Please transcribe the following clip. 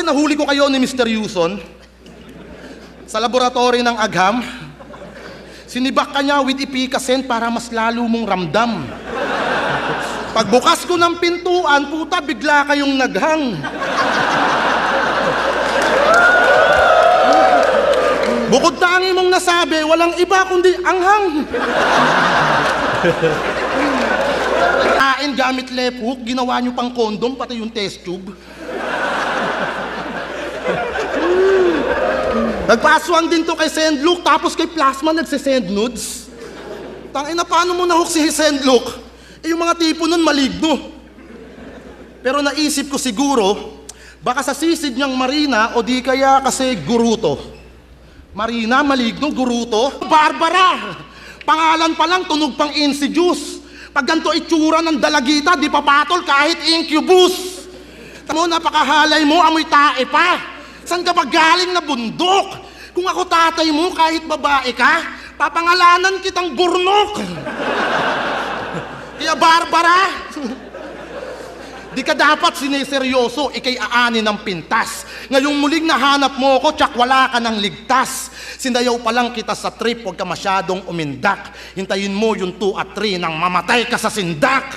nahuli ko kayo ni Mr. Yuson sa laboratory ng Agham. Sinibak ka niya with Ipicasen para mas lalo mong ramdam. Pagbukas ko ng pintuan, puta, bigla kayong naghang. Bukod tangi mong nasabi, walang iba kundi anghang. Kain gamit left hook, ginawa nyo pang kondom, pati yung test tube. Nagpaswang din to kay Sendlook, tapos kay Plasma nagsisend nudes. Tangina, paano mo nahook si Sendlook? Eh, yung mga tipo nun maligno. Pero naisip ko siguro, baka sa sisid niyang Marina o di kaya kasi Guruto. Marina, maligno, Guruto. Barbara! Pangalan pa lang, tunog pang Insidious. Pag ganito itsura ng dalagita, di papatol kahit Incubus. Tamo, napakahalay mo, amoy tae pa. Saan ka ba galing na bundok? Kung ako tatay mo, kahit babae ka, papangalanan kitang Burnok. Kaya Barbara, di ka dapat sineseryoso, ikay aanin ng pintas. Ngayong muling nahanap mo ko, tsak wala ka ng ligtas. Sindayaw pa lang kita sa trip, huwag ka masyadong umindak. Hintayin mo yung 2 at 3 nang mamatay ka sa sindak.